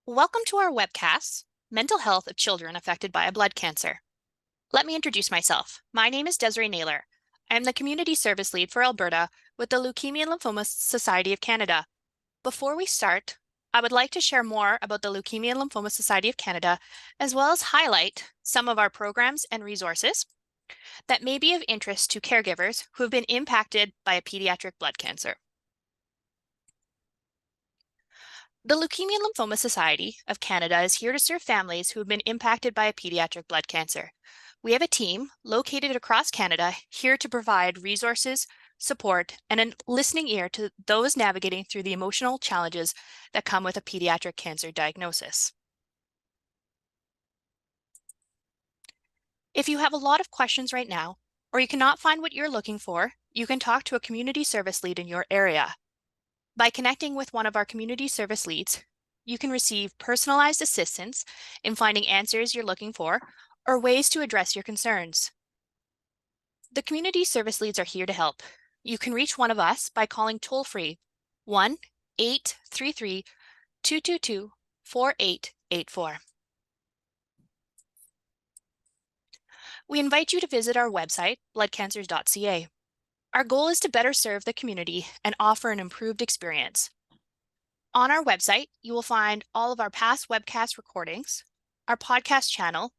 Welcome to our webcast, Mental Health of Children Affected by a Blood Cancer. Let me introduce myself. My name is Desiree Naylor. I am the Community Service Lead for Alberta with the Leukemia and Lymphoma Society of Canada. Before we start, I would like to share more about the Leukemia and Lymphoma Society of Canada, as well as highlight some of our programs and resources that may be of interest to caregivers who have been impacted by a pediatric blood cancer. The Leukemia and Lymphoma Society of Canada is here to serve families who have been impacted by a pediatric blood cancer. We have a team located across Canada here to provide resources, support, and a listening ear to those navigating through the emotional challenges that come with a pediatric cancer diagnosis. If you have a lot of questions right now, or you cannot find what you're looking for, you can talk to a community service lead in your area. By connecting with one of our community service leads, you can receive personalized assistance in finding answers you're looking for or ways to address your concerns. The community service leads are here to help. You can reach one of us by calling toll-free 1-833-222-4884. We invite you to visit our website, bloodcancers.ca. Our goal is to better serve the community and offer an improved experience. On our website, you will find all of our past webcast recordings, our podcast channel,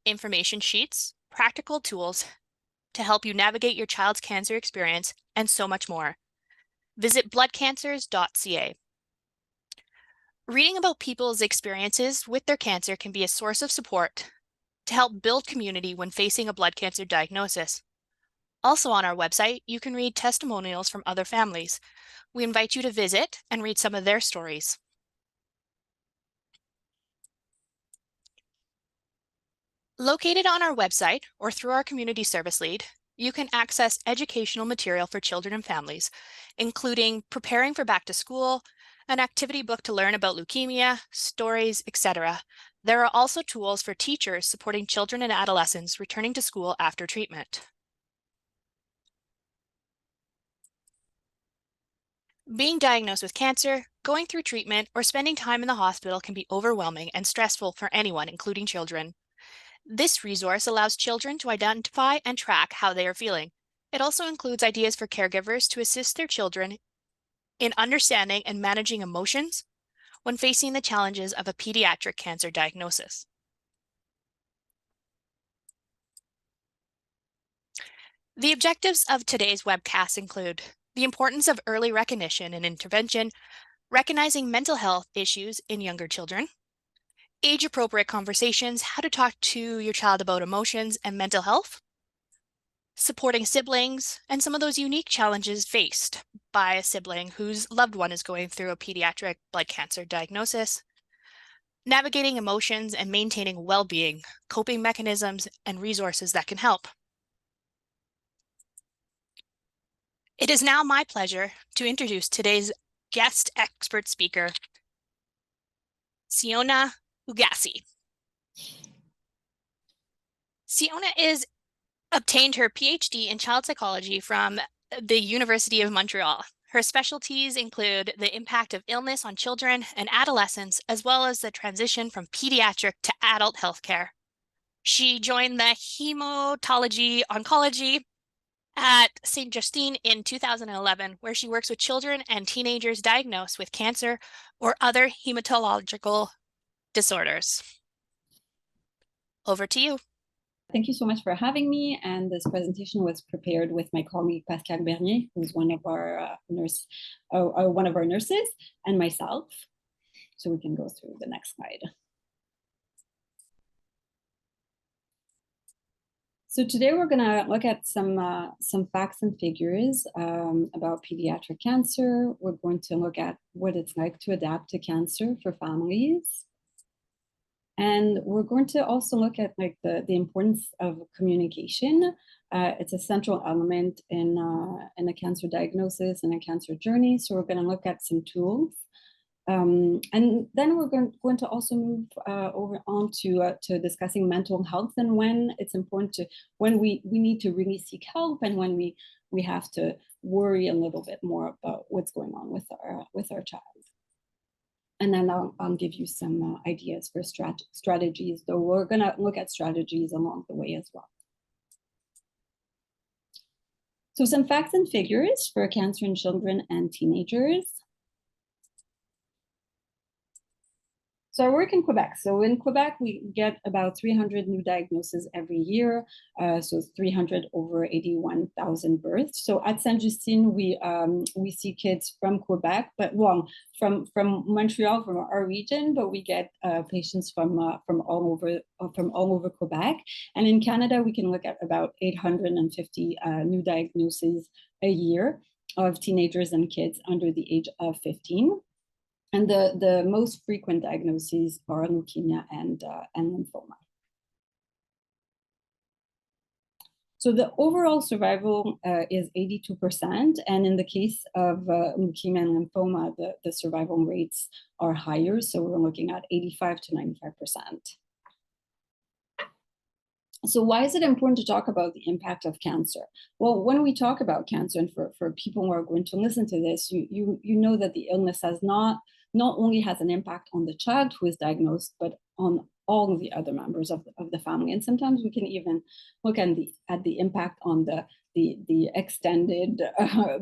information sheets, practical tools to help you navigate your child's cancer experience, and so much more. Visit bloodcancers.ca. Reading about people's experiences with their cancer can be a source of support to help build community when facing a blood cancer diagnosis. Also on our website, you can read testimonials from other families. We invite you to visit and read some of their stories. Located on our website or through our community service lead, you can access educational material for children and families, including preparing for back to school, an activity book to learn about leukemia, stories, etc. There are also tools for teachers supporting children and adolescents returning to school after treatment. Being diagnosed with cancer, going through treatment, or spending time in the hospital can be overwhelming and stressful for anyone, including children. This resource allows children to identify and track how they are feeling. It also includes ideas for caregivers to assist their children in understanding and managing emotions when facing the challenges of a pediatric cancer diagnosis. The objectives of today's webcast include the importance of early recognition and intervention, recognizing mental health issues in younger children, age-appropriate conversations, how to talk to your child about emotions and mental health, supporting siblings, and some of those unique challenges faced by a sibling whose loved one is going through a pediatric blood cancer diagnosis, navigating emotions and maintaining well-being, coping mechanisms, and resources that can help. It is now my pleasure to introduce today's guest expert speaker, Tziona Lugasi. Tziona is obtained her PhD in child psychology from the University of Montreal. Her specialties include the impact of illness on children and adolescents, as well as the transition from pediatric to adult healthcare. She joined the hemato-oncology at Sainte-Justine in 2011, where she works with children and teenagers diagnosed with cancer or other hematological disorders. Over to you. Thank you so much for having me. And this presentation was prepared with my colleague Pascal Bernier, who's one of our nurses, and myself. So we can go through the next slide. So today we're going to look at some facts and figures about pediatric cancer. We're going to look at what it's like to adapt to cancer for families. And we're going to also look at the importance of communication. It's a central element in a cancer diagnosis and a cancer journey. So we're going to look at some tools. And then we're going to also move over on to discussing mental health and when it's important when we need to really seek help and when we have to worry a little bit more about what's going on with our child. And then I'll give you some ideas for strategies, though we're going to look at strategies along the way as well. So some facts and figures for cancer in children and teenagers. So I work in Quebec. So in Quebec, we get about 300 new diagnoses every year. So 300 over 81,000 births. So at Sainte-Justine, we see kids from Quebec, but well, from Montreal, from our region, but we get patients from all over Quebec. And in Canada, we can look at about 850 new diagnoses a year of teenagers and kids under the age of 15. And the most frequent diagnoses are leukemia and lymphoma. So the overall survival is 82%. And in the case of leukemia and lymphoma, the survival rates are higher. So we're looking at 85 to 95%. So why is it important to talk about the impact of cancer? Well, when we talk about cancer, and for people who are going to listen to this, you know that the illness has not only has an impact on the child who is diagnosed, but on all of the other members of the family. And sometimes we can even look at the impact on the extended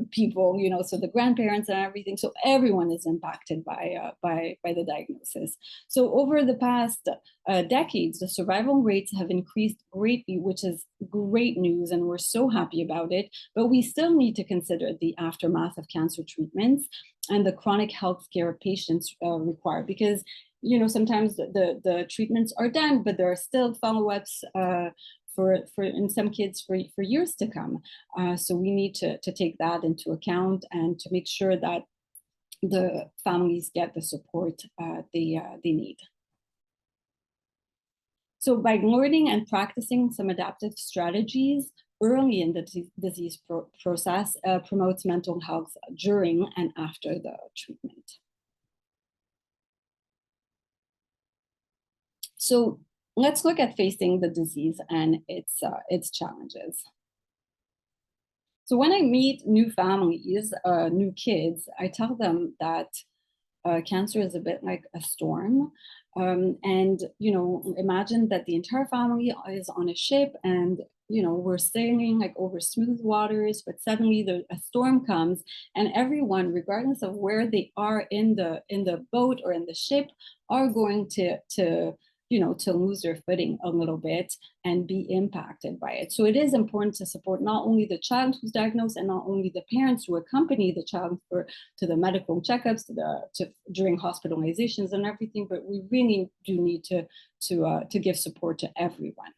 people, you know, so the grandparents and everything. So everyone is impacted by the diagnosis. So over the past decades, the survival rates have increased greatly, which is great news, and we're so happy about it. But we still need to consider the aftermath of cancer treatments and the chronic health care patients require, because you know sometimes the treatments are done, but there are still follow-ups for in some kids for years to come. So we need to take that into account and to make sure that the families get the support they need. So by learning and practicing some adaptive strategies early in the disease process promotes mental health during and after the treatment. So let's look at facing the disease and its challenges. So when I meet new families, new kids, I tell them that cancer is a bit like a storm. And, you know, imagine that the entire family is on a ship and, you know, we're sailing like over smooth waters, but suddenly a storm comes and everyone, regardless of where they are in the boat or in the ship, are going to you know, to lose their footing a little bit and be impacted by it. So it is important to support not only the child who's diagnosed and not only the parents who accompany the child to the medical checkups, during hospitalizations and everything, but we really do need to give support to everyone.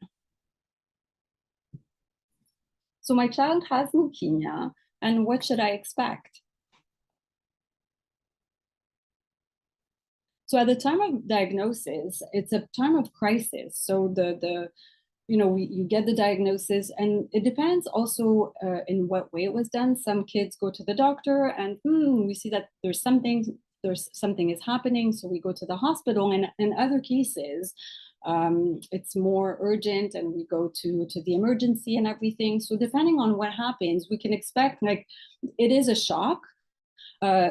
So my child has leukemia, and what should I expect? So at the time of diagnosis, it's a time of crisis. So you know, you get the diagnosis, and it depends also in what way it was done. Some kids go to the doctor, and we see that there's something is happening, so we go to the hospital. And in other cases, it's more urgent, and we go to the emergency and everything. So depending on what happens, we can expect like it is a shock.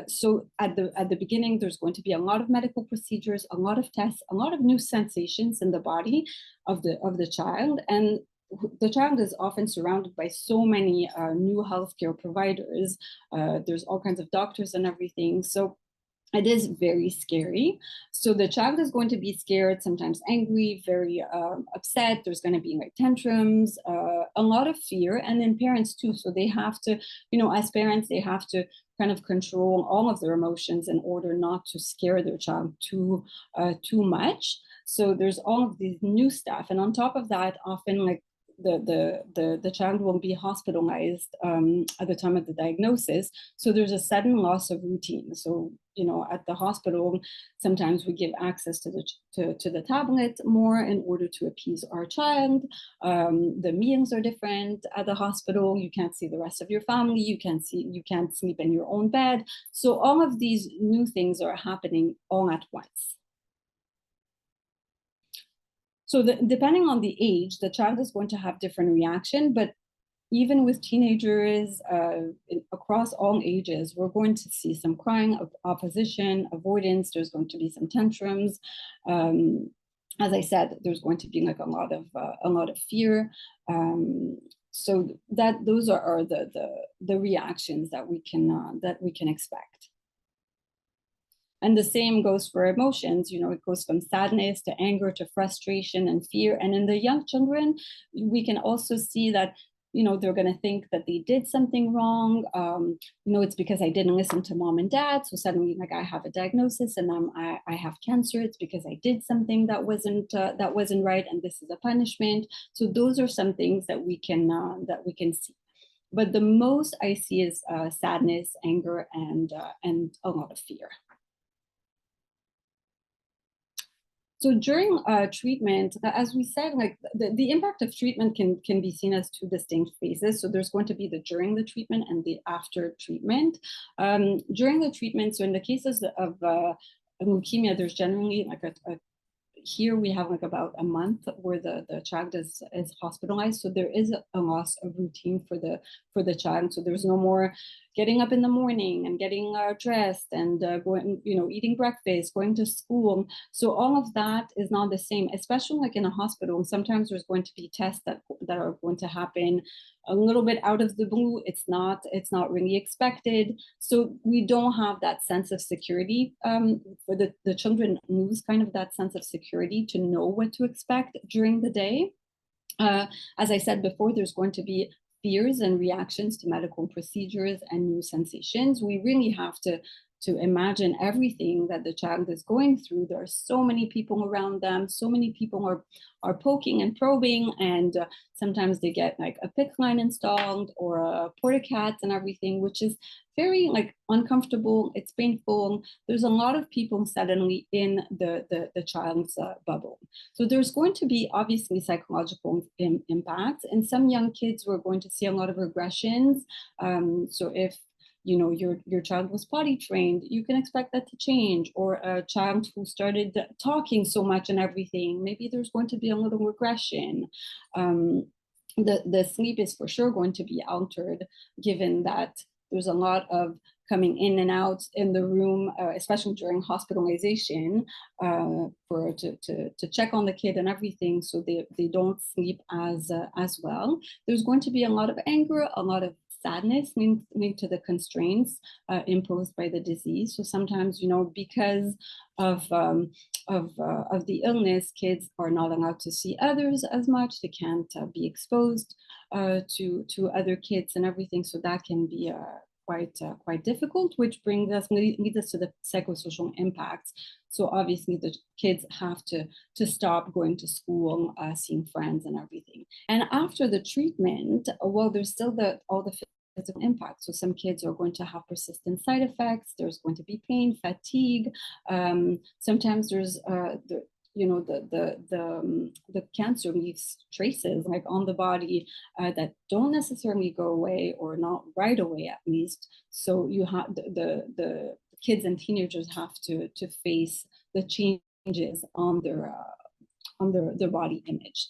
So at the beginning, there's going to be a lot of medical procedures, a lot of tests, a lot of new sensations in the body of the child, and the child is often surrounded by so many new healthcare providers. There's all kinds of doctors and everything. So it is very scary. So the child is going to be scared, sometimes angry, very upset. There's going to be like tantrums, a lot of fear, and then parents too. So they have to, you know, as parents, they have to kind of control all of their emotions in order not to scare their child too much. So there's all of these new stuff, and on top of that, often like the child will be hospitalized at the time of the diagnosis. So there's a sudden loss of routine. So, you know, at the hospital, sometimes we give access to the tablet more in order to appease our child. The meals are different at the hospital. You can't see the rest of your family. You can't sleep in your own bed. So all of these new things are happening all at once. So depending on the age, the child is going to have different reaction, but even with teenagers across all ages, we're going to see some crying, opposition, avoidance. There's going to be some tantrums. As I said, there's going to be like a lot of fear. So those are the reactions that we can expect. And the same goes for emotions. It goes from sadness to anger to frustration and fear. And in the young children, we can also see that they're going to think that they did something wrong. It's because I didn't listen to mom and dad. So suddenly, like, I have a diagnosis and I have cancer. It's because I did something that wasn't right, and this is a punishment. So those are some things that we can see. But the most I see is sadness, anger, and a lot of fear. So during treatment, as we said, like the impact of treatment can be seen as two distinct phases. So there's going to be the during the treatment and the after treatment. During the treatment, so in the cases of leukemia, there's generally like here we have like about a month where the child is hospitalized. So there is a loss of routine for the child. So there's no more getting up in the morning and getting dressed and going, eating breakfast, going to school. So all of that is not the same, especially like in a hospital. Sometimes there's going to be tests that are going to happen a little bit out of the blue. It's not really expected. So we don't have that sense of security. For the children lose kind of that sense of security to know what to expect during the day. As I said before, there's going to be fears and reactions to medical procedures and new sensations. We really have to imagine everything that the child is going through. There are so many people around them. So many people are poking and probing, and sometimes they get like a PICC line installed or a portacat and everything, which is very like uncomfortable. It's painful. There's a lot of people suddenly in the child's bubble. So there's going to be obviously psychological impacts. In some young kids, we're going to see a lot of regressions. So if your child was potty trained, you can expect that to change. Or a child who started talking so much and everything, maybe there's going to be a little regression. The sleep is for sure going to be altered, given that there's a lot of coming in and out in the room, especially during hospitalization, to check on the kid and everything, so they don't sleep as well. There's going to be a lot of anger, a lot of sadness linked to the constraints imposed by the disease. So sometimes, because of the illness, kids are not allowed to see others as much. They can't be exposed to other kids and everything. So that can be quite difficult, which leads us to the psychosocial impacts. So obviously the kids have to stop going to school, seeing friends and everything. And after the treatment, well, there's still all the physical impact. So some kids are going to have persistent side effects. There's going to be pain, fatigue. Sometimes there's the cancer leaves traces like on the body that don't necessarily go away, or not right away at least. So you have the kids and teenagers have to face the changes on their body image.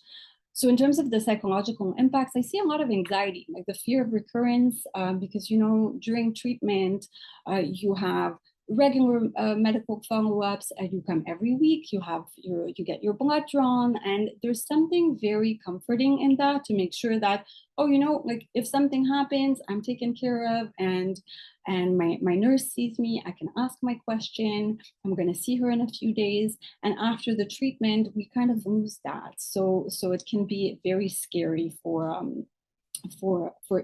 So in terms of the psychological impacts, I see a lot of anxiety, like the fear of recurrence, because during treatment you have regular medical follow-ups, and you come every week. You get your blood drawn, and there's something very comforting in that, to make sure that, like if something happens, I'm taken care of, and my nurse sees me. I can ask my question. I'm going to see her in a few days, and after the treatment, we kind of lose that. So it can be very scary for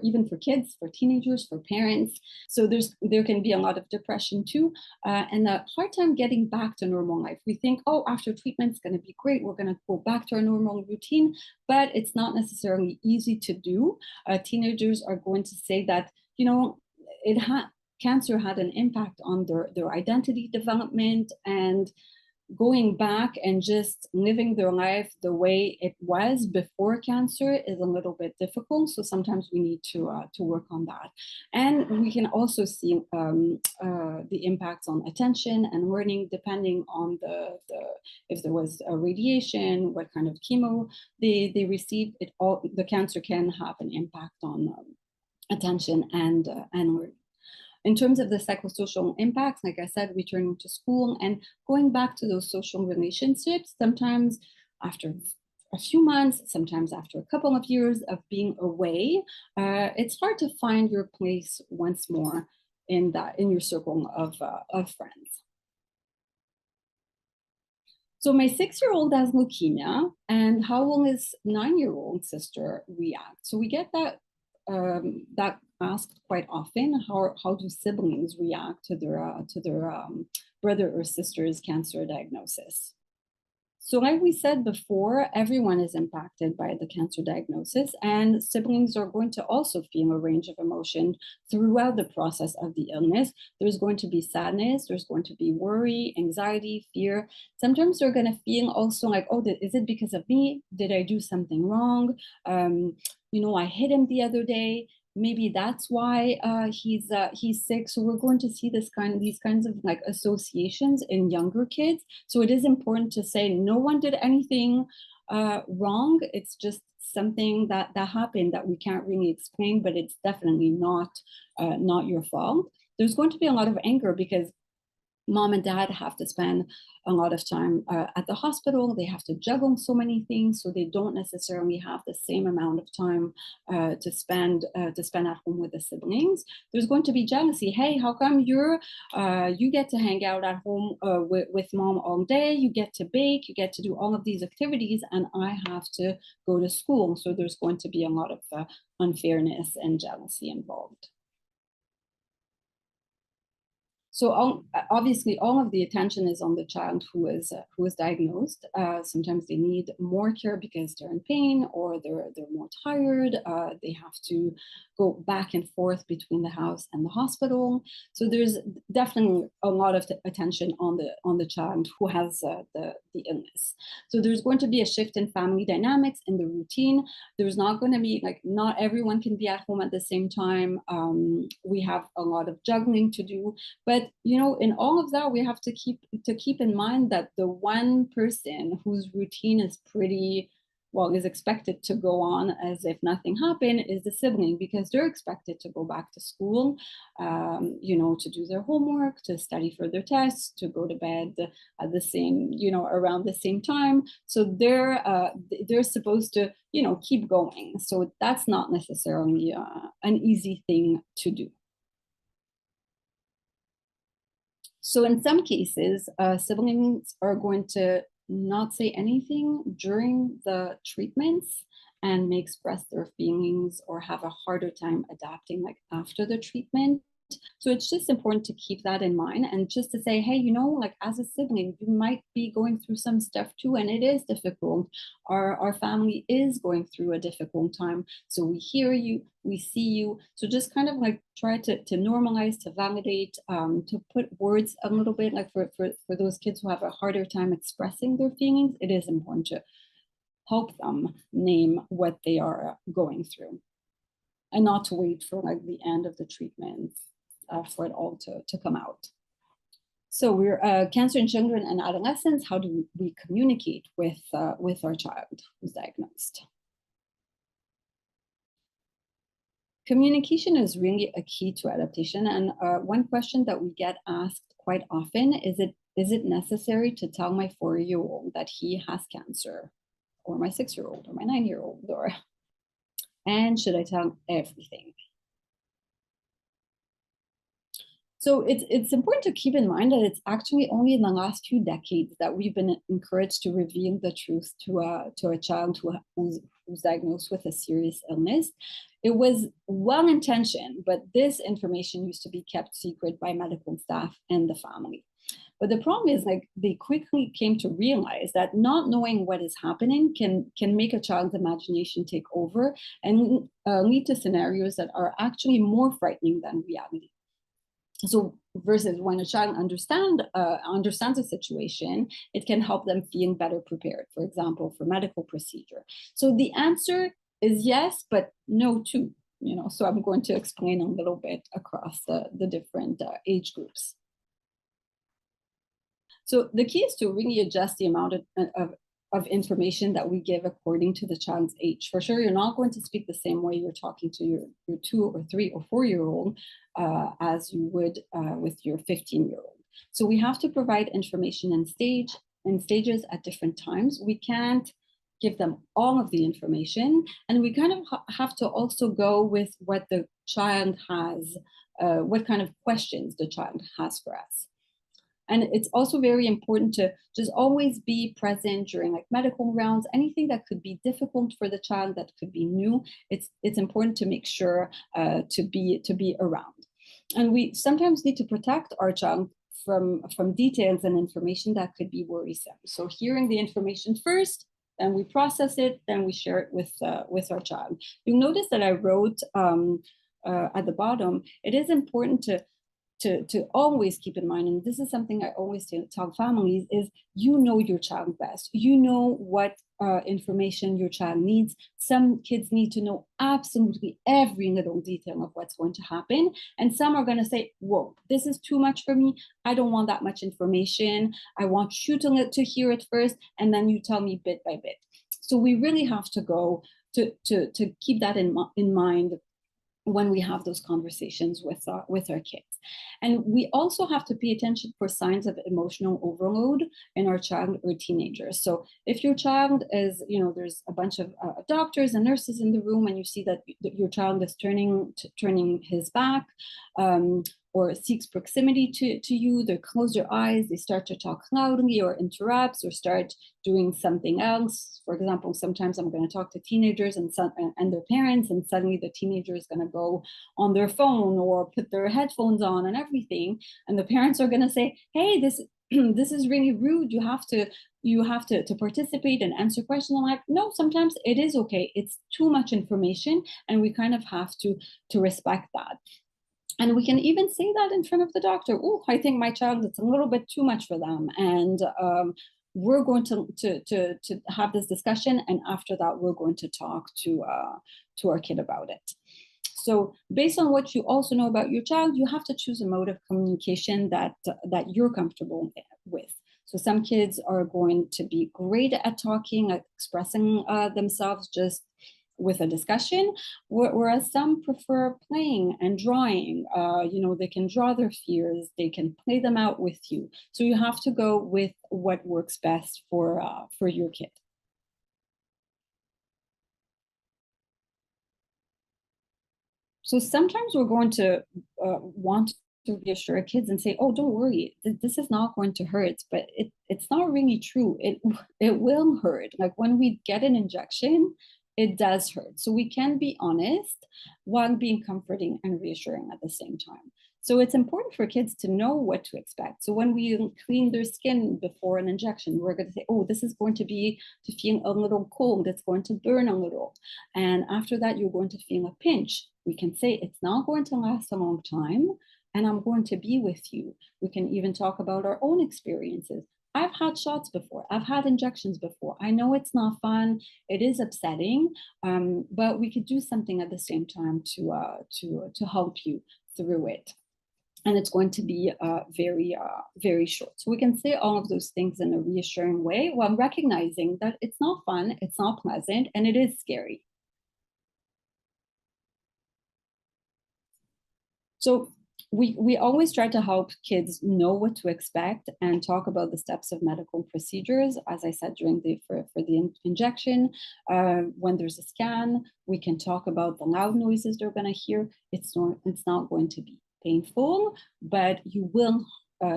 even for kids, for teenagers, for parents. So there can be a lot of depression too, and a hard time getting back to normal life. We think, after treatment it's going to be great, we're going to go back to our normal routine, but it's not necessarily easy to do. Teenagers are going to say that cancer had an impact on their identity development, and going back and just living their life the way it was before cancer is a little bit difficult. So sometimes we need to work on that. And we can also see the impacts on attention and learning, depending on if there was a radiation, what kind of chemo they received. It all, the cancer can have an impact on attention and learning. In terms of the psychosocial impacts, like I said, returning to school and going back to those social relationships, sometimes after a few months, sometimes after a couple of years of being away, it's hard to find your place once more in your circle of friends. So my 6-year-old has leukemia, and how will his 9-year-old sister react? So we get that asked quite often. How do siblings react to their brother or sister's cancer diagnosis? So like we said before, everyone is impacted by the cancer diagnosis, and siblings are going to also feel a range of emotion throughout the process of the illness. There's going to be sadness, there's going to be worry, anxiety, fear. Sometimes they're going to feel also like, oh, is it because of me? Did I do something wrong? I hit him the other day. Maybe that's why he's sick. So we're going to see these kinds of like associations in younger kids. So it is important to say no one did anything wrong. It's just something that happened that we can't really explain, but it's definitely not your fault. There's going to be a lot of anger because mom and dad have to spend a lot of time at the hospital. They have to juggle so many things, so they don't necessarily have the same amount of time to spend at home with the siblings. There's going to be jealousy. Hey, how come you get to hang out at home with mom all day? You get to bake, you get to do all of these activities, and I have to go to school. So there's going to be a lot of unfairness and jealousy involved. So obviously, all of the attention is on the child who is diagnosed. Sometimes they need more care because they're in pain or they're more tired. They have to go back and forth between the house and the hospital. So there's definitely a lot of attention on the child who has the illness. So there's going to be a shift in family dynamics in the routine. There's not going to be not everyone can be at home at the same time. We have a lot of juggling to do, but in all of that, we have to keep in mind that the one person whose routine is is expected to go on as if nothing happened is the sibling, because they're expected to go back to school, to do their homework, to study for their tests, to go to bed at the same, around the same time. So they're supposed to, keep going. So that's not necessarily an easy thing to do. So in some cases, siblings are going to not say anything during the treatments and may express their feelings or have a harder time adapting after the treatment. So it's just important to keep that in mind and just to say, hey, as a sibling, you might be going through some stuff too, and it is difficult. Our family is going through a difficult time. So we hear you, we see you. So just kind of try to normalize, to validate, to put words a little bit, for those kids who have a harder time expressing their feelings, it is important to help them name what they are going through and not to wait for the end of the treatment for it all to come out. So we're cancer in children and adolescents. How do we communicate with our child who's diagnosed? Communication is really a key to adaptation. And one question that we get asked quite often is it necessary to tell my 4-year-old that he has cancer, or my 6-year-old, or my 9-year-old, and should I tell everything? So it's important to keep in mind that it's actually only in the last few decades that we've been encouraged to reveal the truth to a child who's diagnosed with a serious illness. It was well-intentioned, but this information used to be kept secret by medical staff and the family. But the problem is they quickly came to realize that not knowing what is happening can make a child's imagination take over and lead to scenarios that are actually more frightening than reality. So versus when a child understands the situation, it can help them feel better prepared, for example, for medical procedure. So the answer is yes, but no too. So I'm going to explain a little bit across the different age groups. So the key is to really adjust the amount of information that we give according to the child's age. For sure, you're not going to speak the same way you're talking to your 2 or 3 or 4-year-old as you would with your 15-year-old. So we have to provide information in stages at different times. We can't give them all of the information, and we kind of have to also go with what the child has, what kind of questions the child has for us. And it's also very important to just always be present during like medical rounds, anything that could be difficult for the child, that could be new. It's important to make sure to be around. And we sometimes need to protect our child from details and information that could be worrisome. So hearing the information first, then we process it, then we share it with our child. You'll notice that I wrote at the bottom, it is important to always keep in mind, and this is something I always tell families, is you know your child best. You know what information your child needs. Some kids need to know absolutely every little detail of what's going to happen. And some are going to say, whoa, this is too much for me. I don't want that much information. I want you to hear it first, and then you tell me bit by bit. So we really have to go to keep that in mind when we have those conversations with our kids. And we also have to pay attention for signs of emotional overload in our child or teenager. So if your child is, there's a bunch of doctors and nurses in the room, and you see that your child is turning his back, or seeks proximity to you, they close their eyes, they start to talk loudly or interrupts or start doing something else. For example, sometimes I'm going to talk to teenagers and their parents, and suddenly the teenager is going to go on their phone or put their headphones on and everything. And the parents are going to say, hey, this is really rude. You have to participate and answer questions. I'm like, no, sometimes it is okay. It's too much information, and we kind of have to respect that. And we can even say that in front of the doctor. Oh, I think my child, it's a little bit too much for them. And we're going to have this discussion. And after that, we're going to talk to our kid about it. So based on what you also know about your child, you have to choose a mode of communication that you're comfortable with. So some kids are going to be great at talking, at expressing themselves just with a discussion, whereas some prefer playing and drawing. They can draw their fears, they can play them out with you. So you have to go with what works best for your kid. So sometimes we're going to want to reassure kids and say, oh, don't worry, this is not going to hurt. But it's not really true. It will hurt. Like when we get an injection, it does hurt. So we can be honest while being comforting and reassuring at the same time. So it's important for kids to know what to expect. So when we clean their skin before an injection, we're going to say, oh, this is going to feel a little cold. It's going to burn a little. And after that, you're going to feel a pinch. We can say it's not going to last a long time, and I'm going to be with you. We can even talk about our own experiences. I've had shots before. I've had injections before. I know it's not fun. It is upsetting, but we could do something at the same time to help you through it. And it's going to be very short. So we can say all of those things in a reassuring way while recognizing that it's not fun, it's not pleasant, and it is scary. So we always try to help kids know what to expect and talk about the steps of medical procedures. As I said, for the injection, when there's a scan, we can talk about the loud noises they're going to hear. It's not going to be painful, but you will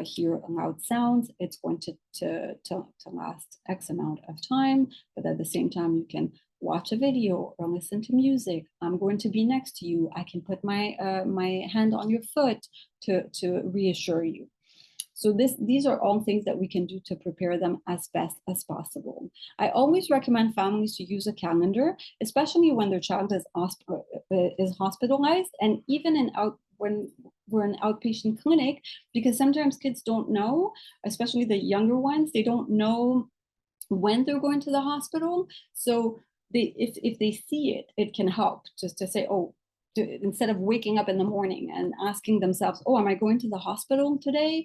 hear loud sounds. It's going to last X amount of time, but at the same time, you can watch a video or listen to music. I'm going to be next to you. I can put my hand on your foot to reassure you. So these are all things that we can do to prepare them as best as possible. I always recommend families to use a calendar, especially when their child is hospitalized, and even when we're an outpatient clinic, because sometimes kids don't know, especially the younger ones, they don't know when they're going to the hospital. So if they see it, it can help just to say, oh, instead of waking up in the morning and asking themselves, oh, am I going to the hospital today?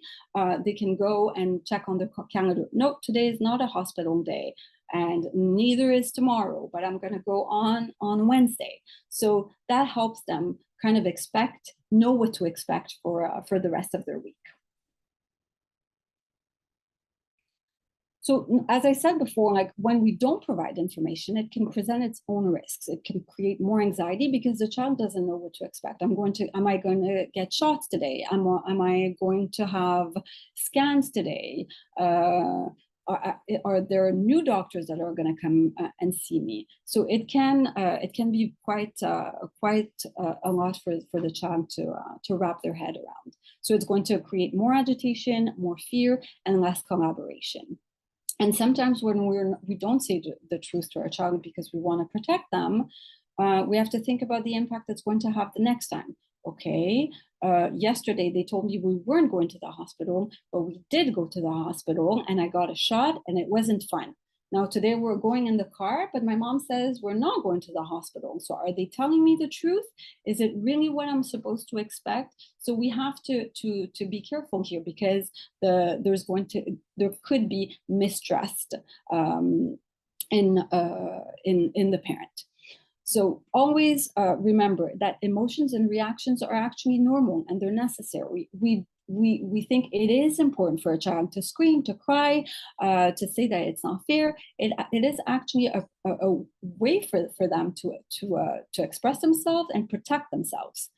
They can go and check on the calendar. No, today is not a hospital day, and neither is tomorrow, but I'm going to go on Wednesday. So that helps them kind of know what to expect for the rest of their week. So as I said before, like when we don't provide information, it can present its own risks. It can create more anxiety because the child doesn't know what to expect. Am I going to get shots today? Am I going to have scans today? Are there new doctors that are going to come and see me? So it can be quite a lot for the child to wrap their head around. So it's going to create more agitation, more fear, and less collaboration. And sometimes when we don't say the truth to our child because we want to protect them, we have to think about the impact it's going to have the next time. Okay, yesterday they told me we weren't going to the hospital, but we did go to the hospital and I got a shot and it wasn't fun. Now today we're going in the car, but my mom says we're not going to the hospital. So are they telling me the truth? Is it really what I'm supposed to expect? So we have to be careful here, because there could be mistrust in the parent. So always remember that emotions and reactions are actually normal and they're necessary. We think it is important for a child to scream, to cry, to say that it's not fair. It is actually a way for them to express themselves and protect themselves.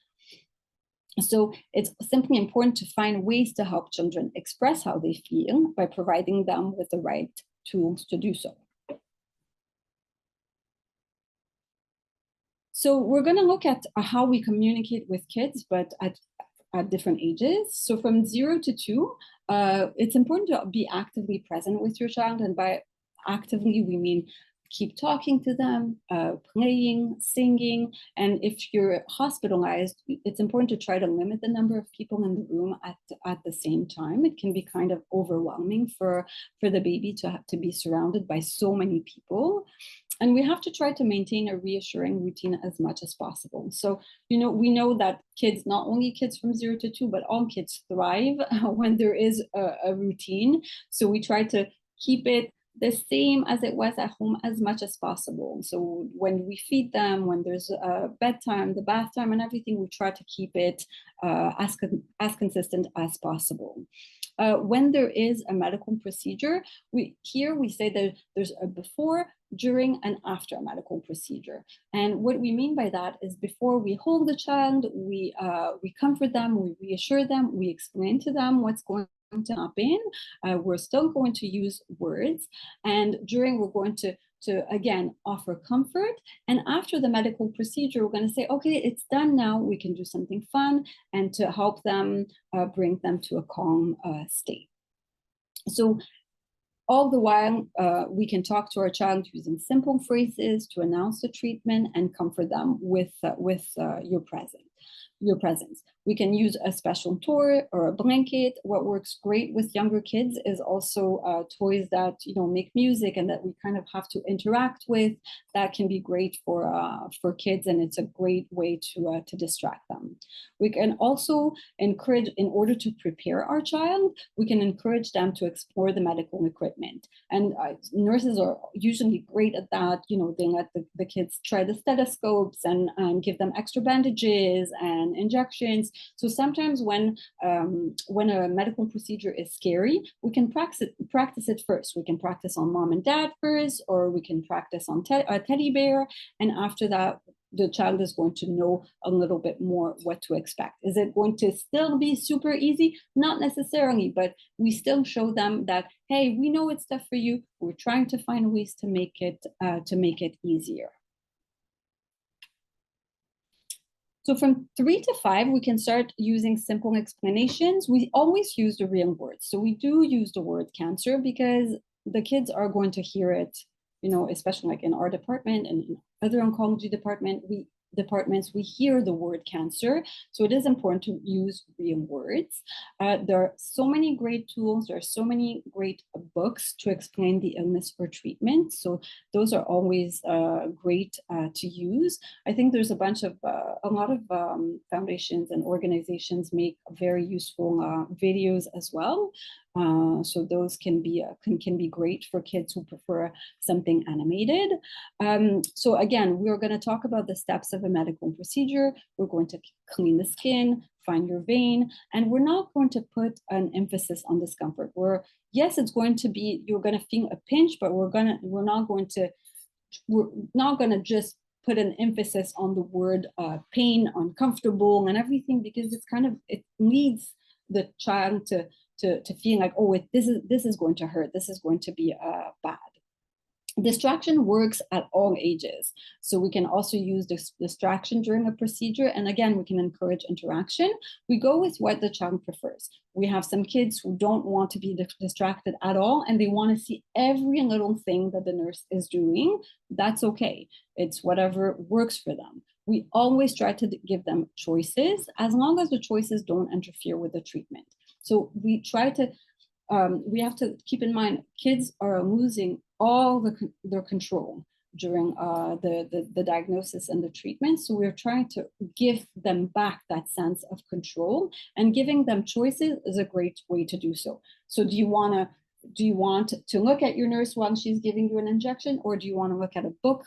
So it's simply important to find ways to help children express how they feel by providing them with the right tools to do so. So we're going to look at how we communicate with kids, but at different ages. So from 0 to 2, it's important to be actively present with your child. And by actively, we mean keep talking to them, playing, singing. And if you're hospitalized, it's important to try to limit the number of people in the room at the same time. It can be kind of overwhelming for the baby to be surrounded by so many people. And we have to try to maintain a reassuring routine as much as possible. So, we know that kids, not only kids from 0 to 2, but all kids thrive when there is a routine. So we try to keep it the same as it was at home as much as possible. So when we feed them, when there's a bedtime, the bath time and everything, we try to keep it as consistent as possible. When there is a medical procedure, we say that there's a before, during, and after a medical procedure. And what we mean by that is before we hold the child, we comfort them, we reassure them, we explain to them what's going to happen. We're still going to use words. And during, we're going to again offer comfort. And after the medical procedure, we're going to say, okay, it's done now, we can do something fun, and to help them bring them to a calm state. So all the while, we can talk to our child using simple phrases to announce the treatment and comfort them with your presence. We can use a special toy or a blanket. What works great with younger kids is also toys that make music and that we kind of have to interact with. That can be great for kids, and it's a great way to distract them. We can also encourage, in order to prepare our child, we can encourage them to explore the medical equipment. And nurses are usually great at that. They let the kids try the stethoscopes and give them extra bandages and injections. So sometimes when a medical procedure is scary, we can practice it first. We can practice on mom and dad first, or we can practice on a teddy bear. And after that, the child is going to know a little bit more what to expect. Is it going to still be super easy? Not necessarily, but we still show them that, hey, we know it's tough for you. We're trying to find ways to make it easier. So from 3 to 5, we can start using simple explanations. We always use the real words. So we do use the word cancer because the kids are going to hear it, especially like in our department and in other oncology department. departments, we hear the word cancer. So it is important to use real words. There are so many great tools. There are so many great books to explain the illness or treatment. So those are always great to use. I think there's a lot of foundations and organizations make very useful videos as well. So those can be great for kids who prefer something animated. So again, we're going to talk about the steps of a medical procedure. We're going to clean the skin, find your vein, and we're not going to put an emphasis on discomfort. Yes, it's going to be, you're going to feel a pinch, but we're not going to just put an emphasis on the word pain, uncomfortable, and everything, because it leads the child to feel like, oh, this is going to hurt. This is going to be bad. Distraction works at all ages. So we can also use this distraction during a procedure. And again, we can encourage interaction. We go with what the child prefers. We have some kids who don't want to be distracted at all, and they want to see every little thing that the nurse is doing. That's okay. It's whatever works for them. We always try to give them choices, as long as the choices don't interfere with the treatment. So we have to keep in mind, kids are losing all their control during the diagnosis and the treatment. So we're trying to give them back that sense of control, and giving them choices is a great way to do so. So do you want to look at your nurse while she's giving you an injection, or do you want to look at a book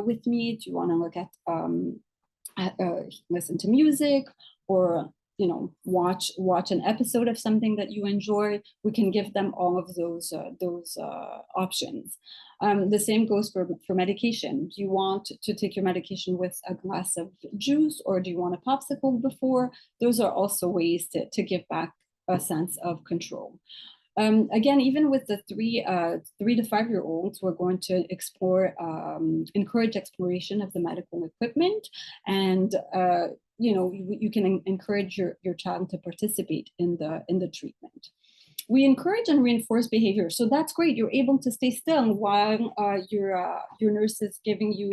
with me? Do you want to look at listen to music, or watch an episode of something that you enjoy? We can give them all of those options. The same goes for medication. Do you want to take your medication with a glass of juice, or do you want a popsicle before? Those are also ways to give back a sense of control. Again, even with the 3 to 5 year olds, we're going to encourage exploration of the medical equipment, and you can encourage your child to participate in the treatment. We encourage and reinforce behavior. So that's great. You're able to stay still while your nurse is giving you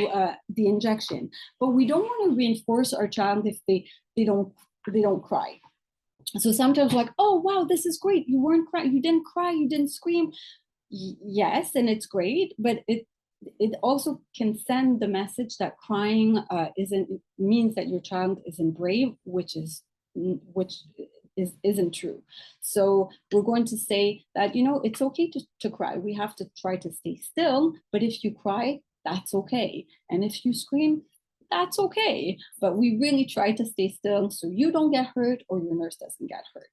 the injection. But we don't want to reinforce our child if they don't cry. So sometimes, like, oh wow, this is great. You weren't crying. You didn't cry. You didn't scream. Yes, and it's great, but it also can send the message that crying means that your child isn't brave, which isn't true. So we're going to say that it's okay to cry. We have to try to stay still, but if you cry, that's okay, and if you scream, that's okay. But we really try to stay still so you don't get hurt or your nurse doesn't get hurt.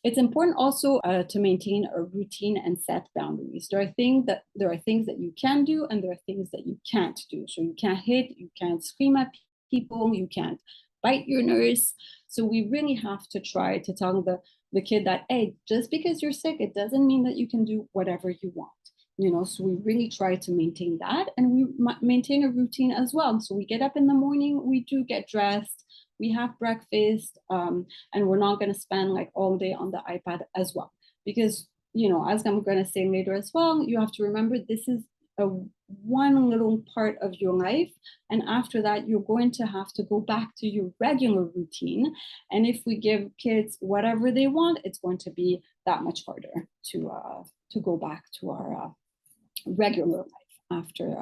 It's important also to maintain a routine and set boundaries. There are things that you can do, and there are things that you can't do. So you can't hit, you can't scream at people, you can't bite your nurse. So we really have to try to tell the kid that, hey, just because you're sick, it doesn't mean that you can do whatever you want. So we really try to maintain that, and we maintain a routine as well. So we get up in the morning, we do get dressed, we have breakfast, and we're not going to spend like all day on the iPad as well. Because, as I'm going to say later as well, you have to remember this is one little part of your life. And after that, you're going to have to go back to your regular routine. And if we give kids whatever they want, it's going to be that much harder to go back to our regular life after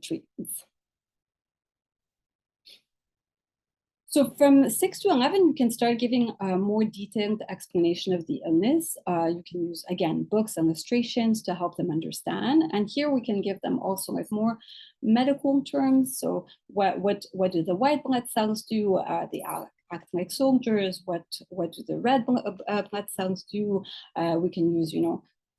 treatments. So from 6 to 11, you can start giving a more detailed explanation of the illness. You can use, again, books, illustrations to help them understand. And here we can give them also like more medical terms. So what do the white blood cells do? They act like soldiers. What do the red blood cells do? We can use,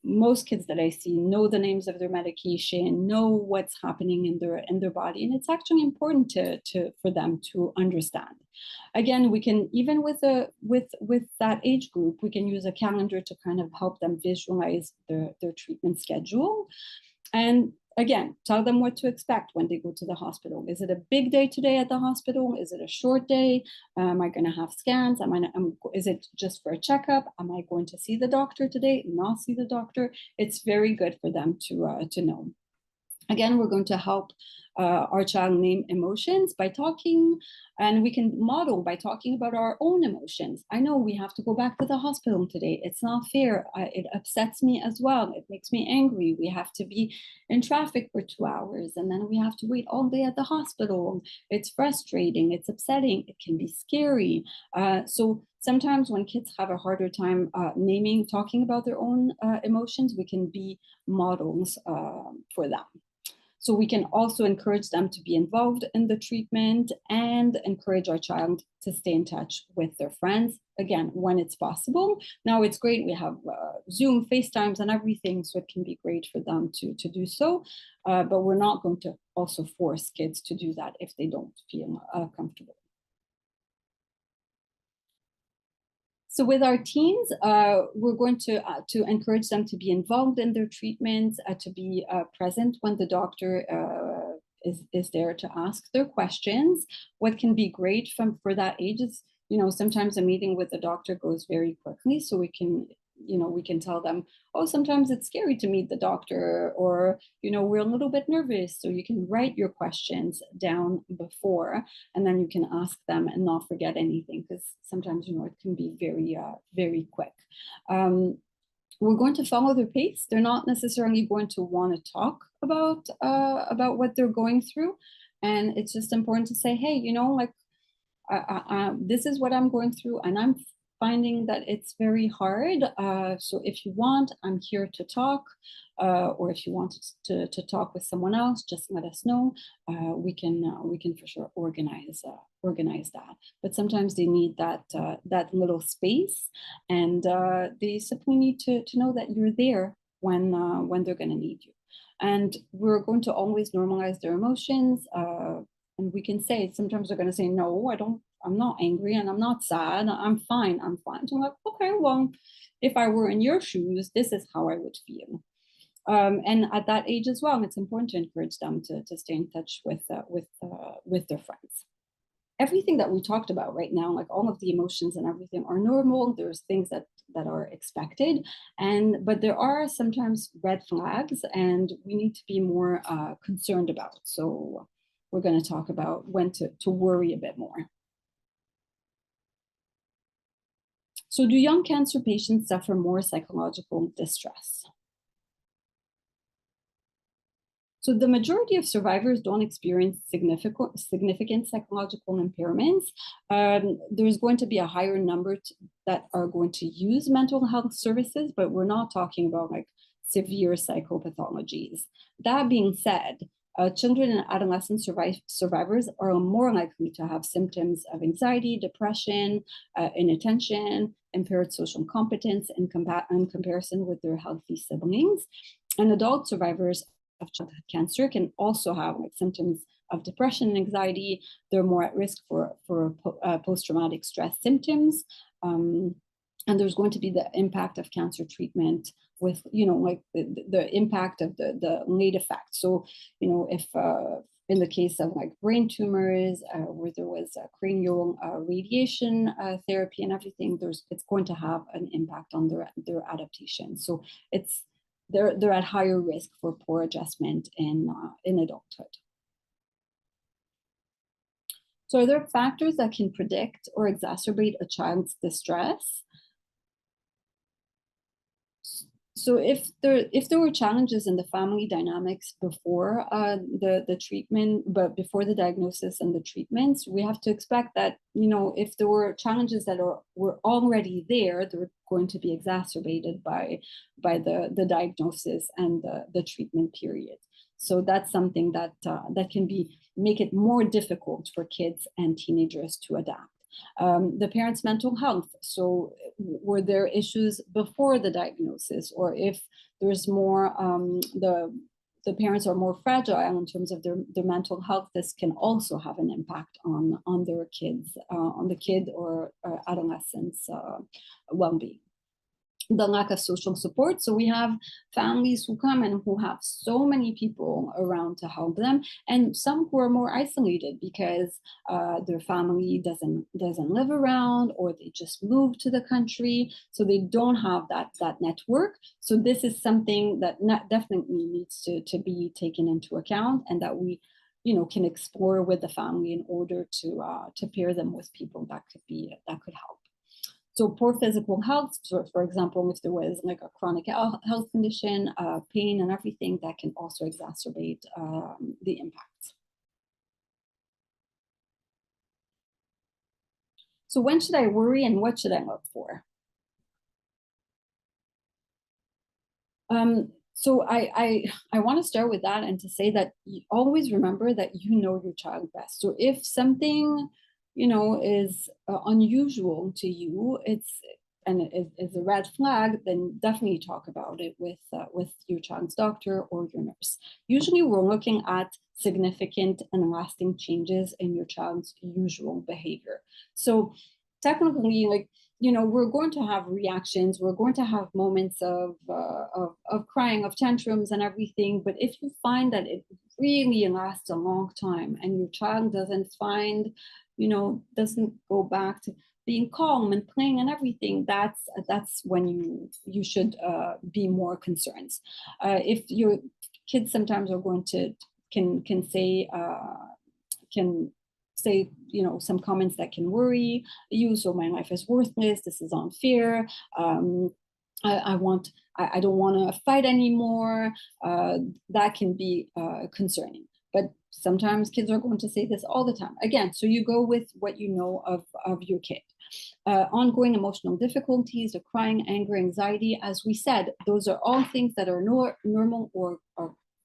most kids that I see know the names of their medication, know what's happening in their body, and it's actually important for them to understand. Again, we can, even with that age group, we can use a calendar to kind of help them visualize their treatment schedule. And again, tell them what to expect when they go to the hospital. Is it a big day today at the hospital? Is it a short day? Am I going to have scans? Is it just for a checkup? Am I going to see the doctor today? Not see the doctor? It's very good for them to know. Again, we're going to help our child name emotions by talking, and we can model by talking about our own emotions. I know we have to go back to the hospital today. It's not fair. It upsets me as well. It makes me angry. We have to be in traffic for 2 hours, and then we have to wait all day at the hospital. It's frustrating. It's upsetting. It can be scary. So sometimes when kids have a harder time talking about their own emotions, we can be models for them. So we can also encourage them to be involved in the treatment and encourage our child to stay in touch with their friends, again, when it's possible. Now it's great, we have Zoom, FaceTimes and everything, so it can be great for them to do so, but we're not going to also force kids to do that if they don't feel comfortable. So with our teens, we're going to encourage them to be involved in their treatments, to be present when the doctor is there to ask their questions. What can be great for that age is, sometimes a meeting with the doctor goes very quickly, so we can tell them, oh, sometimes it's scary to meet the doctor, or, we're a little bit nervous. So you can write your questions down before, and then you can ask them and not forget anything, because sometimes, it can be very, very quick. We're going to follow their pace. They're not necessarily going to want to talk about what they're going through. And it's just important to say, hey, this is what I'm going through, and I'm finding that it's very hard. So if you want, I'm here to talk, or if you want to talk with someone else, just let us know. We can for sure organize that. But sometimes they need that little space, and they simply need to know that you're there when they're going to need you. And we're going to always normalize their emotions. And we can say, sometimes they're going to say, no, I'm not angry and I'm not sad. I'm fine. So I'm like, okay, well, if I were in your shoes, this is how I would feel. And at that age as well, it's important to encourage them to stay in touch with their friends. Everything that we talked about right now, like all of the emotions and everything, are normal. There's things that are expected, but there are sometimes red flags, and we need to be more concerned about. So we're going to talk about when to worry a bit more. So do young cancer patients suffer more psychological distress? So the majority of survivors don't experience significant psychological impairments. There's going to be a higher number that are going to use mental health services, but we're not talking about like severe psychopathologies. That being said, children and adolescent survivors are more likely to have symptoms of anxiety, depression, inattention, impaired social competence in comparison with their healthy siblings. And adult survivors of childhood cancer can also have symptoms of depression and anxiety. They're more at risk for post-traumatic stress symptoms. And there's going to be the impact of cancer treatment with, the impact of the late effects. So, if in the case of brain tumors, where there was cranial radiation therapy and everything, it's going to have an impact on their adaptation. So they're at higher risk for poor adjustment in adulthood. So are there factors that can predict or exacerbate a child's distress? So if there were challenges in the family dynamics before the treatment, but before the diagnosis and the treatments, we have to expect that, if there were challenges that were already there, they're going to be exacerbated by the diagnosis and the treatment period. So that's something that can make it more difficult for kids and teenagers to adapt. The parents' mental health. So were there issues before the diagnosis, or if there's more, the parents are more fragile in terms of their mental health, this can also have an impact on their kids, on the kid or adolescent's well-being. the lack of social support. So we have families who come and who have so many people around to help them, and some who are more isolated because their family doesn't live around, or they just moved to the country, so they don't have that network. So this is something that definitely needs to be taken into account, and that we can explore with the family in order to pair them with people that could help. So poor physical health, so for example, if there was like a chronic health condition, pain and everything, that can also exacerbate the impacts. So when should I worry and what should I look for? So I want to start with that and to say that you always remember that you know your child best. So if something is unusual to you, and is a red flag, then definitely talk about it with your child's doctor or your nurse. Usually we're looking at significant and lasting changes in your child's usual behavior. So technically, like, we're going to have reactions, we're going to have moments of crying, of tantrums and everything. But if you find that it really lasts a long time and your child doesn't go back to being calm and playing and everything, that's when you should be more concerned. If your kids sometimes are going to can say some comments that can worry you. So my life is worthless, this is unfair, I don't want to fight anymore. That can be concerning. But sometimes kids are going to say this all the time. Again, so you go with what you know of your kid. Ongoing emotional difficulties, the crying, anger, anxiety, as we said, those are all things that are normal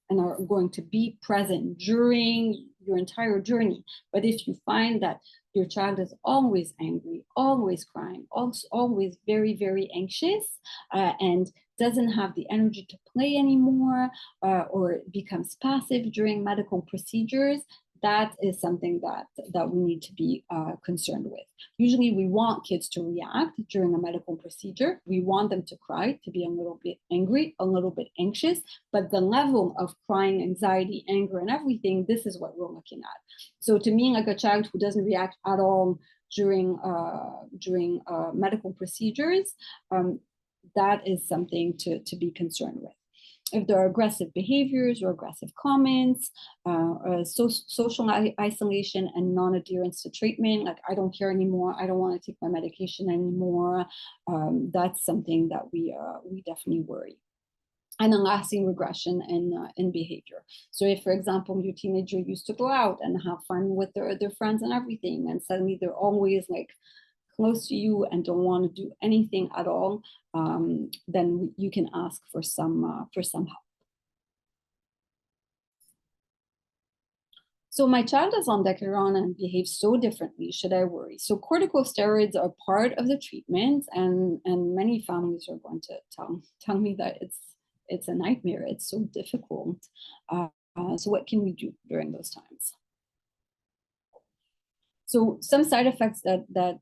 and are going to be present during your entire journey. But if you find that your child is always angry, always crying, always very, very anxious, and doesn't have the energy to play anymore, or becomes passive during medical procedures, that is something that we need to be concerned with. Usually we want kids to react during a medical procedure. We want them to cry, to be a little bit angry, a little bit anxious, but the level of crying, anxiety, anger, and everything, this is what we're looking at. So to me, like a child who doesn't react at all during medical procedures, that is something to be concerned with. If there are aggressive behaviors or aggressive comments, social isolation and non-adherence to treatment, like I don't care anymore, I don't want to take my medication anymore, that's something that we definitely worry. And a lasting regression in behavior. So if, for example, your teenager used to go out and have fun with their friends and everything, and suddenly they're always like close to you and don't want to do anything at all, then you can ask for some help. So my child is on Decaron and behaves so differently. Should I worry? So corticosteroids are part of the treatment, and many families are going to tell me that it's a nightmare. It's so difficult. So what can we do during those times? So some side effects that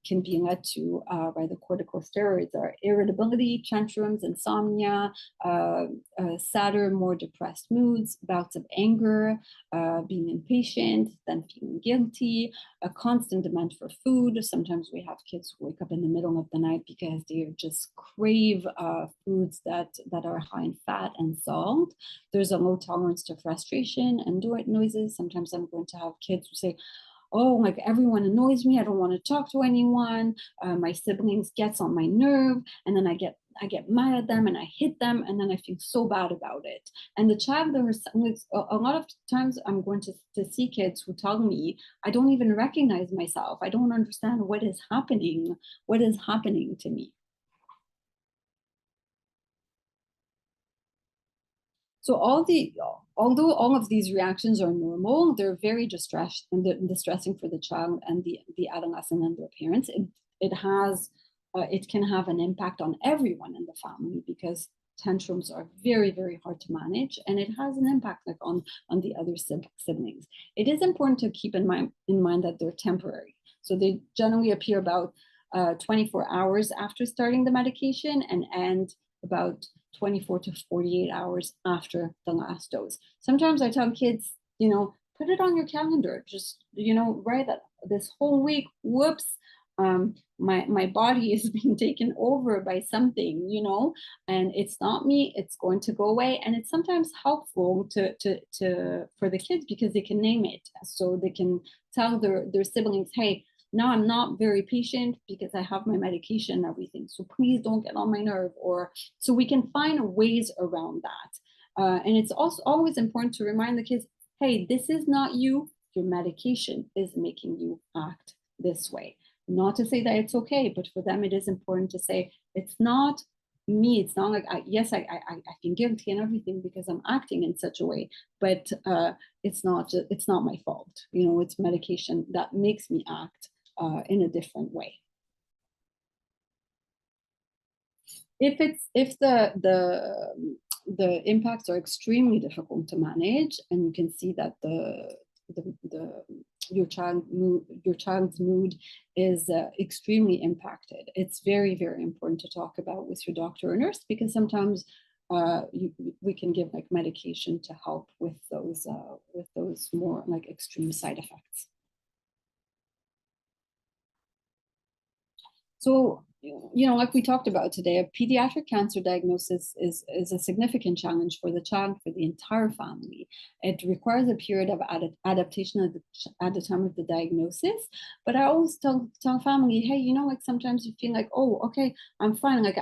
can be led to by the corticosteroids are irritability, tantrums, insomnia, sadder, more depressed moods, bouts of anger, being impatient, then feeling guilty, a constant demand for food. Sometimes we have kids who wake up in the middle of the night because they just crave foods that are high in fat and salt. There's a low tolerance to frustration and noises. Sometimes I'm going to have kids who say, oh, like everyone annoys me, I don't want to talk to anyone, my siblings gets on my nerve, and then I get mad at them and I hit them, and then I feel so bad about it. And the child, a lot of times I'm going to see kids who tell me, I don't even recognize myself, I don't understand what is happening to me. So although all of these reactions are normal, they're very distressing for the child and the adolescent and their parents. It can have an impact on everyone in the family because tantrums are very, very hard to manage, and it has an impact like on the other siblings. It is important to keep in mind that they're temporary. So they generally appear about 24 hours after starting the medication and end about 24 to 48 hours after the last dose. Sometimes I tell kids, put it on your calendar, just, write that this whole week, whoops, my body is being taken over by something, and it's not me, it's going to go away. And it's sometimes helpful for the kids because they can name it. So they can tell their siblings, hey, now I'm not very patient because I have my medication and everything. So please don't get on my nerve. Or so we can find ways around that. And it's also always important to remind the kids, hey, this is not you. Your medication is making you act this way. Not to say that it's okay, but for them, it is important to say, it's not me. It's not like, I feel guilty and everything because I'm acting in such a way, but it's not my fault. It's medication that makes me act in a different way. If the impacts are extremely difficult to manage, and you can see that your child's mood is extremely impacted, it's very, very important to talk about with your doctor or nurse, because sometimes we can give like medication to help with those more like extreme side effects. So, like we talked about today, a pediatric cancer diagnosis is a significant challenge for the child, for the entire family. It requires a period of adaptation at the time of the diagnosis. But I always tell family, hey, like sometimes you feel like, oh, okay, I'm fine. Like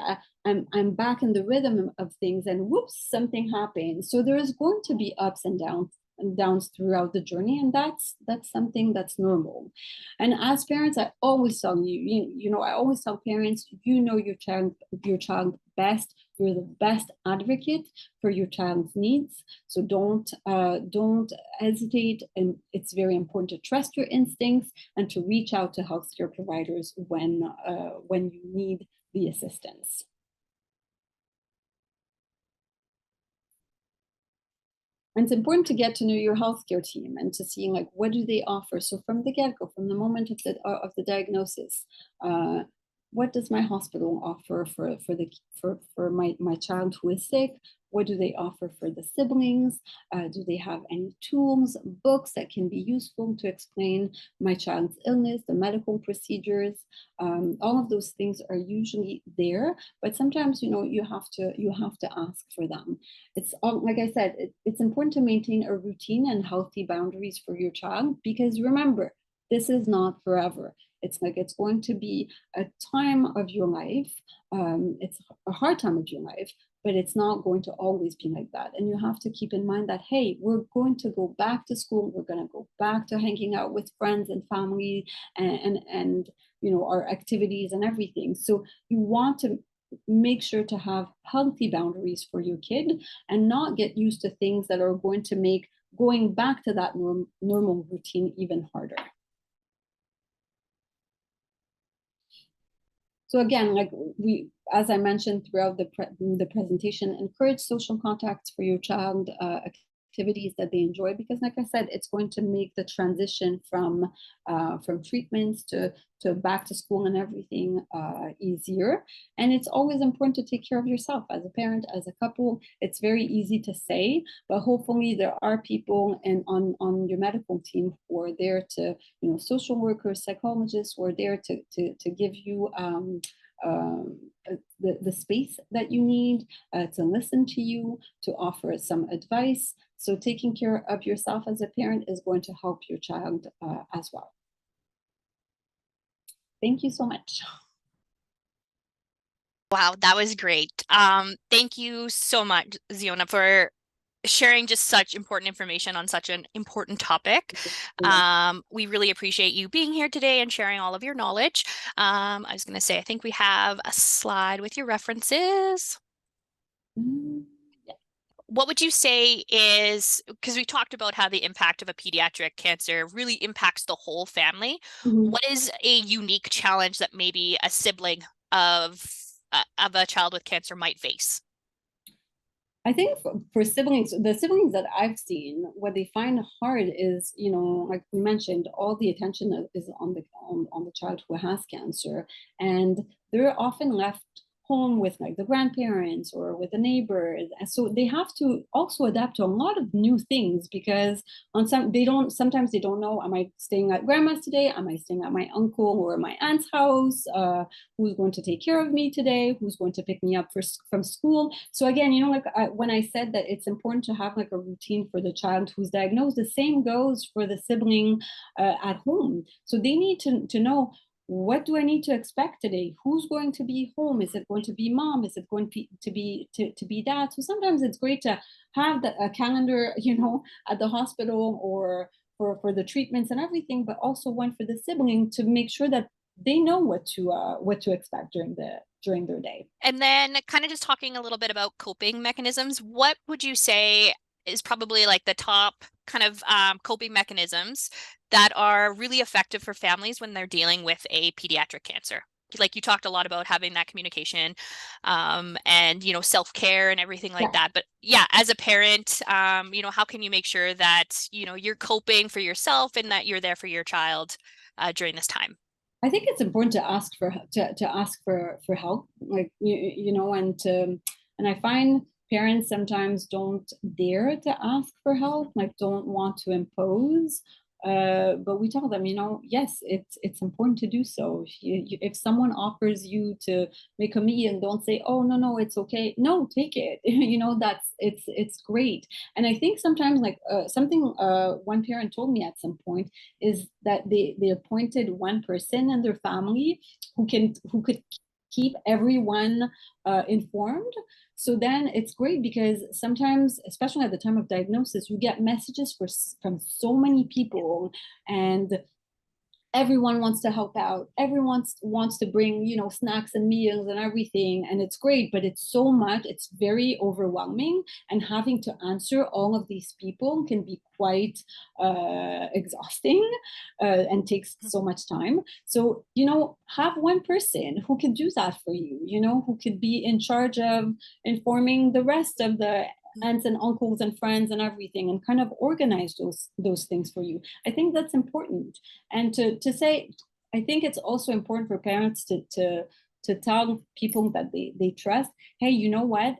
I'm back in the rhythm of things, and whoops, something happens. So there is going to be ups and downs throughout the journey, and that's something that's normal. And as parents, I always tell I always tell parents, your child best. You're the best advocate for your child's needs. So don't hesitate, and it's very important to trust your instincts and to reach out to healthcare providers when you need the assistance. And it's important to get to know your healthcare team and to see like what do they offer. So from the get-go, from the moment of the diagnosis, what does my hospital offer for my child who is sick? What do they offer for the siblings? Do they have any tools, books that can be useful to explain my child's illness, the medical procedures? All of those things are usually there, but sometimes you have to ask for them. It's like I said, it's important to maintain a routine and healthy boundaries for your child, because remember, this is not forever. It's going to be a time of your life. It's a hard time of your life, but it's not going to always be like that. And you have to keep in mind that, hey, we're going to go back to school. We're going to go back to hanging out with friends and family and our activities and everything. So you want to make sure to have healthy boundaries for your kid and not get used to things that are going to make going back to that normal routine even harder. So again, like as I mentioned throughout the presentation, encourage social contacts for your child, activities that they enjoy, because like I said, it's going to make the transition from treatments to back to school and everything easier. And it's always important to take care of yourself as a parent, as a couple. It's very easy to say, but hopefully there are people on your medical team who are there to, social workers, psychologists, who are there to give you the space that you need, to listen to you, to offer some advice. So taking care of yourself as a parent is going to help your child as well. Thank you so much. Wow, that was great. Thank you so much, Tziona, for sharing just such important information on such an important topic. We really appreciate you being here today and sharing all of your knowledge. I was going to say, I think we have a slide with your references. What would you say is, because we talked about how the impact of a pediatric cancer really impacts the whole family. What is a unique challenge that maybe a sibling of a child with cancer might face? I think for siblings, the siblings that I've seen, what they find hard is, like we mentioned, all the attention is on the child who has cancer, and they're often left home with like the grandparents or with the neighbors, and so they have to also adapt to a lot of new things because sometimes they don't know, am I staying at grandma's today? Am I staying at my uncle or my aunt's house? Who's going to take care of me today? Who's going to pick me up from school? So again, like when I said that it's important to have like a routine for the child who's diagnosed, the same goes for the sibling at home. So they need to know, what do I need to expect today? Who's going to be home? Is it going to be mom? Is it going to be dad? So sometimes it's great to have a calendar, at the hospital or for the treatments and everything, but also one for the sibling to make sure that they know what to expect during their day. And then kind of just talking a little bit about coping mechanisms, what would you say is probably like the top kind of coping mechanisms that are really effective for families when they're dealing with a pediatric cancer? Like you talked a lot about having that communication and, self-care and everything like Yeah. that. But yeah, as a parent, how can you make sure that, you're coping for yourself and that you're there for your child during this time? I think it's important to ask for help, like and I find parents sometimes don't dare to ask for help, like don't want to impose. But we tell them, yes, it's important to do so. If someone offers you to make a meal, don't say, oh no, it's okay. No, take it. It's great. And I think sometimes like something one parent told me at some point is that they appointed one person in their family who could keep everyone informed. So then it's great because sometimes, especially at the time of diagnosis, you get messages from so many people, and everyone wants to help out. Everyone wants to bring, snacks and meals and everything. And it's great, but it's so much, it's very overwhelming. And having to answer all of these people can be quite exhausting and takes so much time. So, have one person who can do that for you, who could be in charge of informing the rest of the aunts and uncles and friends and everything, and kind of organize those things for you. I think that's important. And to say, I think it's also important for parents to tell people that they trust, hey, you know what,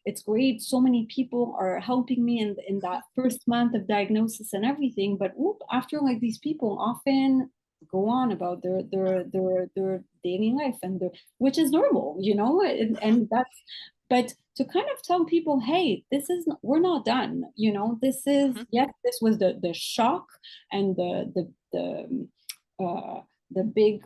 it's great, so many people are helping me in that first month of diagnosis and everything, but after, like, these people often go on about their daily life and which is normal, and that's, but to kind of tell people, hey, we're not done, this is, Mhm. yes, this was the shock and the big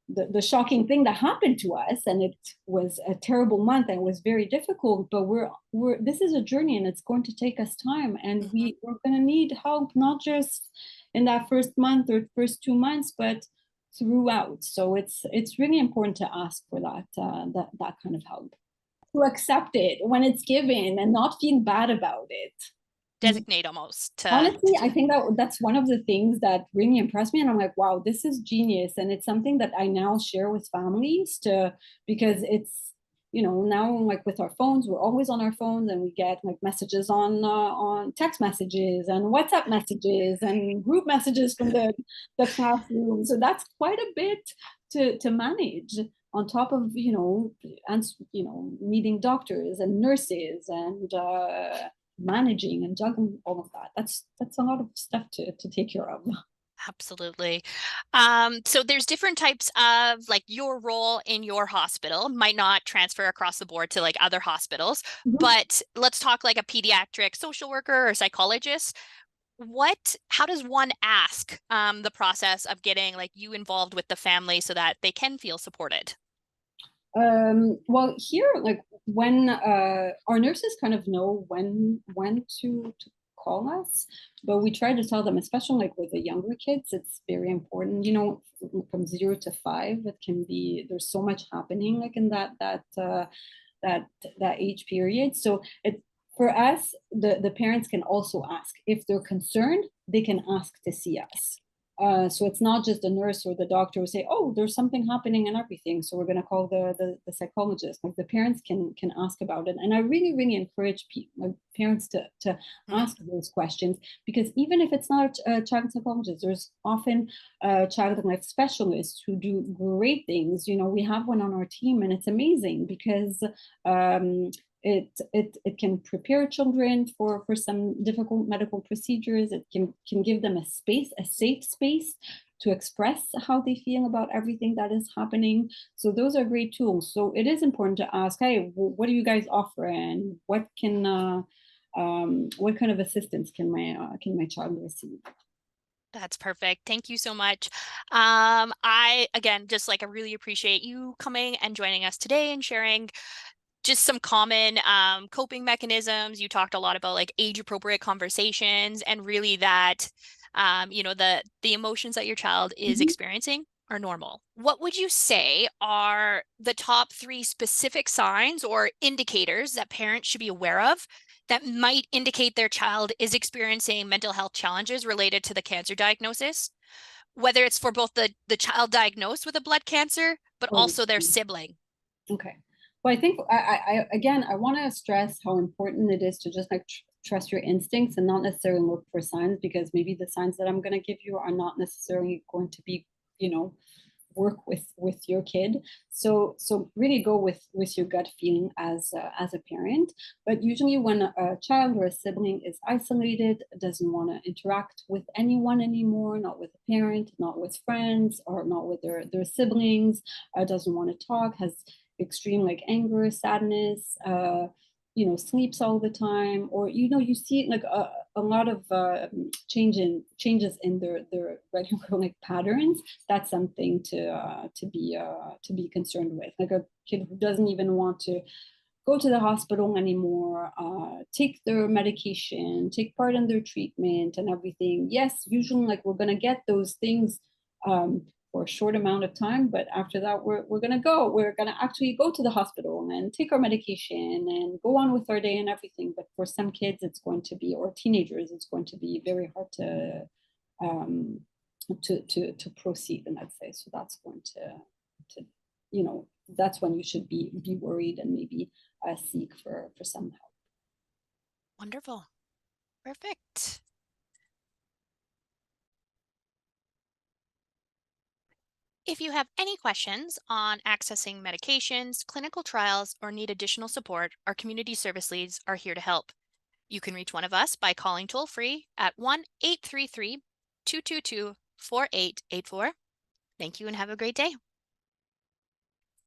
the shocking thing that happened to us, and it was a terrible month and it was very difficult, but we're this is a journey and it's going to take us time, and Mhm. we're going to need help, not just in that first month or first 2 months, but throughout. So it's really important to ask for that kind of help, to accept it when it's given and not feel bad about it. Designate almost Honestly, to do I that. think that's one of the things that really impressed me, and I'm like, wow, this is genius, and it's something that I now share with families because it's, now, like, with our phones, we're always on our phones, and we get like messages on text messages and WhatsApp messages and group messages from the classroom. So that's quite a bit to manage, on top of, and meeting doctors and nurses and managing and juggling all of that. That's a lot of stuff to take care of. Absolutely. So there's different types of, like, your role in your hospital might not transfer across the board to like other hospitals, Mhm. but let's talk like a pediatric social worker or psychologist. How does one ask the process of getting like you involved with the family so that they can feel supported? Well, here, like, when our nurses kind of know when to call us, but we try to tell them, especially like with the younger kids, it's very important. From 0 to 5, it can be, there's so much happening, like, in that that age period. So it for us, the parents can also ask if they're concerned. They can ask to see us. So it's not just the nurse or the doctor who say, "Oh, there's something happening and everything." So we're going to call the psychologist. Like the parents can ask about it, and I really really encourage like parents to Mhm. ask those questions, because even if it's not a child psychologist, there's often child and life specialists who do great things. You know, we have one on our team, and it's amazing because um, it can prepare children for some difficult medical procedures. It can give them a space, a safe space to express how they feel about everything that is happening. So those are great tools. So it is important to ask, hey, what do you guys offer, and what kind of assistance can my child receive? That's perfect. Thank you so much. I again just like I really appreciate you coming and joining us today and sharing just some common coping mechanisms. You talked a lot about like age appropriate conversations and really that the emotions that your child is Mhm. experiencing are normal. What would you say are the top 3 specific signs or indicators that parents should be aware of that might indicate their child is experiencing mental health challenges related to the cancer diagnosis? Whether it's for both the child diagnosed with a blood cancer, but Oh, also their sibling. okay. Well, I think I again, I want to stress how important it is to just like trust your instincts and not necessarily look for signs, because maybe the signs that I'm going to give you are not necessarily going to be, you know, work with your kid. So really go with your gut feeling as a parent. But usually when a child or a sibling is isolated, doesn't want to interact with anyone anymore, not with a parent, not with friends, or not with their siblings, doesn't want to talk, has extreme like anger, sadness, sleeps all the time, or you see like a lot of changes in their regular like patterns. That's something to be concerned with. Like a kid who doesn't even want to go to the hospital anymore, take their medication, take part in their treatment and everything. Yes, usually like we're gonna get those things um, for a short amount of time, but after that we're gonna actually go to the hospital and take our medication and go on with our day and everything. But for some kids, it's going to be, or teenagers, it's going to be very hard um, to proceed, and I'd say so. That's going to that's when you should be worried and maybe seek for some help. Wonderful. Perfect. If you have any questions on accessing medications, clinical trials, or need additional support, our community service leads are here to help. You can reach one of us by calling toll free at 1-833-222-4884. Thank you and have a great day.